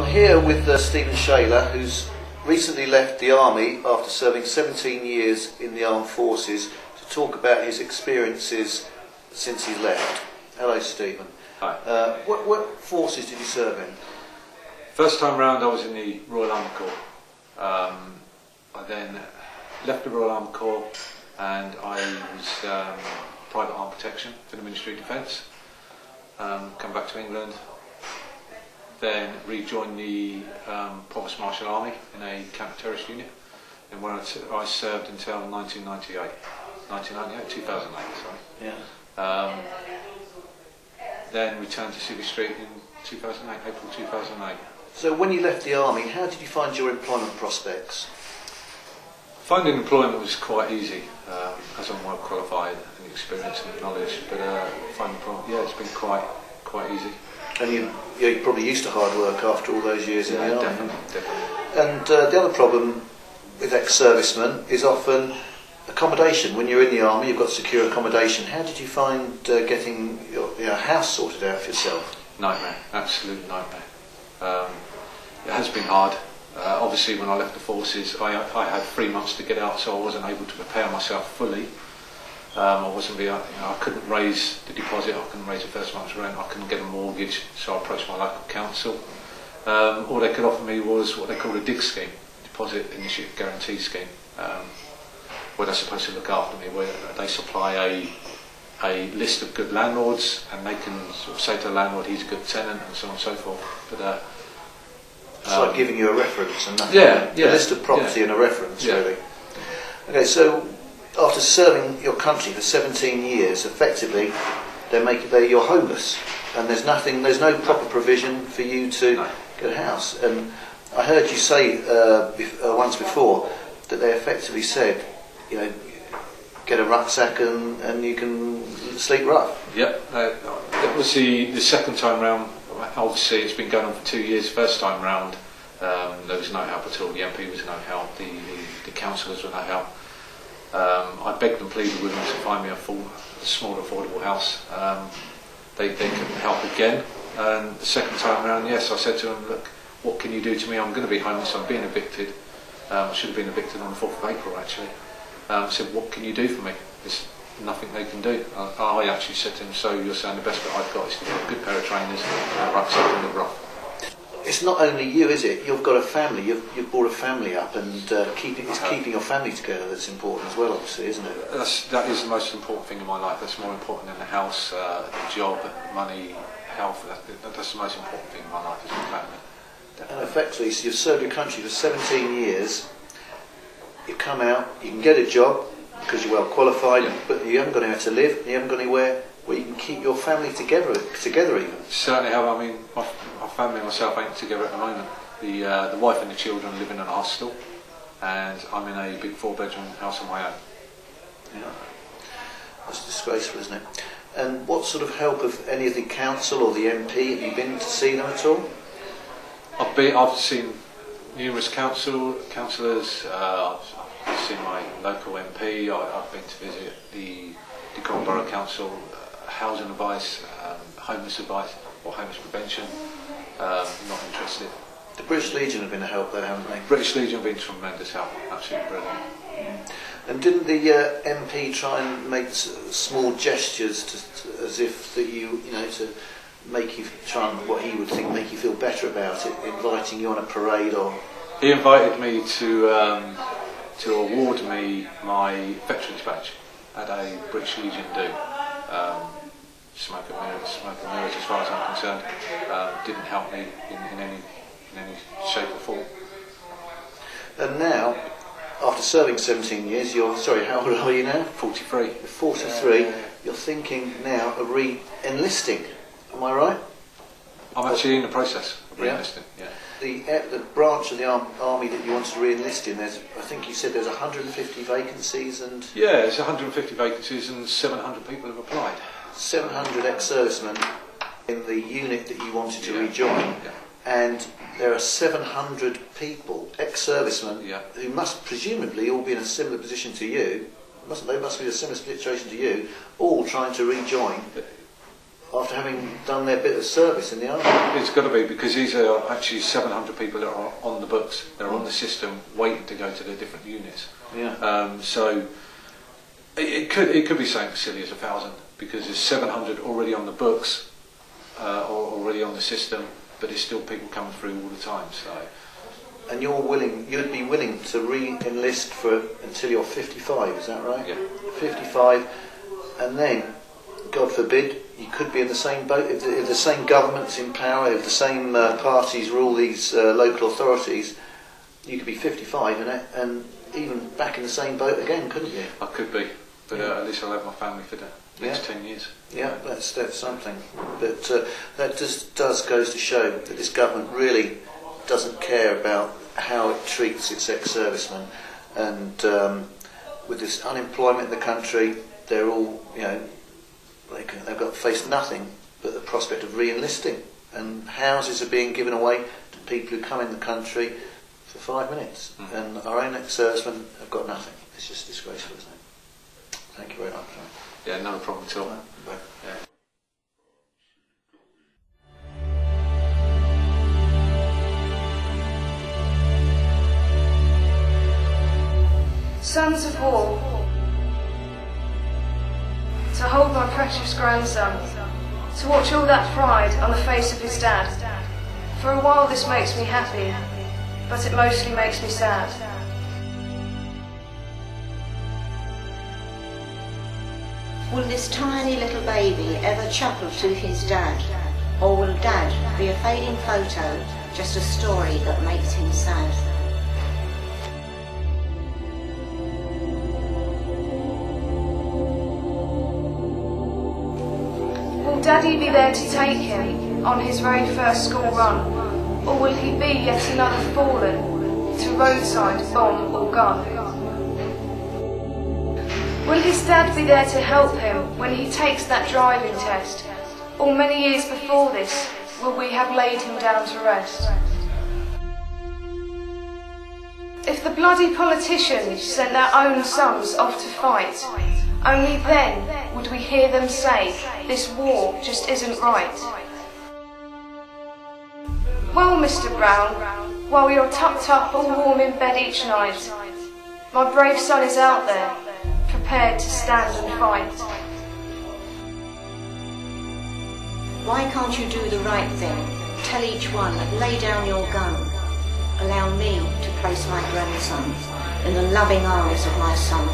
I'm here with Stephen Shaler, who's recently left the Army after serving 17 years in the Armed Forces, to talk about his experiences since he left. Hello, Stephen. Hi. What forces did you serve in? First time round I was in the Royal Army Corps. I then left the Royal Army Corps and I was private armed protection for the Ministry of Defence. Come back to England, then rejoined the Provost Martial Army in a counter-terrorist unit, and where I served until 1998, 2008, sorry. Yeah. Then returned to City Street in 2008, April 2008. So when you left the Army, how did you find your employment prospects? Finding employment was quite easy, as I'm well qualified and experienced and knowledge, but finding employment, yeah, it's been quite easy. And you're probably used to hard work after all those years in the Army. Definitely. And the other problem with ex-servicemen is often accommodation. When you're in the Army, you've got secure accommodation. How did you find getting your house sorted out for yourself? Nightmare, absolute nightmare. It has been hard. Obviously, when I left the forces, I had 3 months to get out, so I wasn't able to prepare myself fully. I couldn't raise the deposit, I couldn't raise the first month's rent, I couldn't get a mortgage, so I approached my local council. All they could offer me was what they call a DIG scheme, Deposit Initiative Guarantee Scheme, where they're supposed to look after me, where they supply a list of good landlords, and they can sort of say to the landlord he's a good tenant and so on and so forth. But it's like giving you a reference and nothing. Yeah, a list of property and a reference, really. Okay, so after serving your country for 17 years, effectively, you're homeless, and there's no proper provision for you to get a house. And I heard you say once before that they effectively said, get a rucksack and you can sleep rough. Yep, it was the second time round. Obviously, it's been going on for 2 years. First time round, there was no help at all. The MP was no help. The councillors were no help. I begged and pleaded with them to find me a small, affordable house. They couldn't help again. And the second time round, yes, I said to them, look, what can you do to me? I'm going to be homeless. I'm being evicted. I should have been evicted on the 4th of April, actually. I said, what can you do for me? There's nothing they can do. I actually said to him, so you're saying the best that I've got is to get a good pair of trainers and a rucksack and a rough. It's not only you, is it? You've got a family. You've brought a family up, and keeping your family together that's important as well, obviously, isn't it? That is the most important thing in my life. That's more important than the house, the job, money, health. That's the most important thing in my life, is my family. And effectively, so you've served your country for 17 years. You come out, you can get a job because you're well qualified, but you haven't got anywhere to live. You haven't got anywhere where you can keep your family together even. Certainly have. I mean, my family and myself ain't together at the moment. The wife and the children live in an hostel, and I'm in a big 4-bedroom house on my own. Yeah, that's disgraceful, isn't it? And what sort of help of any of the council or the MP, have you been to see them at all? I've seen numerous councillors. I've seen my local MP. I've been to visit the Decorah Borough Council, housing advice, homeless advice, or homeless prevention. Not interested. The British Legion have been a help there, haven't they? British Legion have been tremendous help, absolutely brilliant. And didn't the MP try and make small gestures as if that to make you what he would think make you feel better about it, inviting you on a parade or? He invited me to award me my veterans badge at a British Legion do. Smoke and mirrors as far as I'm concerned. Didn't help me in any shape or form. And now, after serving 17 years, how old are you now? 43. 43. You're thinking now of re-enlisting. Am I right? I'm actually in the process of re-enlisting. Yeah. The branch of the army that you want to re-enlist in, I think you said there's 150 vacancies and... Yeah, there's 150 vacancies and 700 people have applied. 700 ex-servicemen in the unit that you wanted to rejoin, and there are 700 people, ex-servicemen, who must presumably all be in a similar position to you. They must be in a similar situation to you, all trying to rejoin. after having done their bit of service in the army? It's got to be, because these are actually 700 people that are on the books. They're on the system, waiting to go to their different units. Yeah. So it could be something as silly as 1,000, because there's 700 already on the books, or already on the system, but there's still people coming through all the time. So. And you'd be willing to re-enlist until you're 55, is that right? Yeah. 55, and then, God forbid, you could be in the same boat, if the same government's in power, if the same parties rule these local authorities, you could be 55 and even back in the same boat again, couldn't you? I could be, but at least I'll have my family for the next 10 years. Yeah, that's something. But that just goes to show that this government really doesn't care about how it treats its ex-servicemen, and with this unemployment in the country, they're all, they've got to face nothing but the prospect of re-enlisting, and houses are being given away to people who come in the country for 5 minutes, and our own ex-servicemen have got nothing. It's just disgraceful, isn't it? Thank you very much. Yeah, no problem at all. Yeah. Sons of war, to hold my precious grandson, to watch all that pride on the face of his dad. For a while this makes me happy, but it mostly makes me sad. Will this tiny little baby ever chuckle to his dad? Or will Dad be a fading photo, just a story that makes him sad? Will Daddy be there to take him on his very first school run? Or will he be yet another fallen to roadside bomb or gun? Will his dad be there to help him when he takes that driving test? Or many years before this, will we have laid him down to rest? If the bloody politicians sent their own sons off to fight, only then would we hear them say, this war just isn't right. Well, Mr. Brown, while you're tucked up all warm in bed each night, my brave son is out there, prepared to stand and fight. Why can't you do the right thing? Tell each one, lay down your gun. Allow me to place my grandson in the loving arms of my son.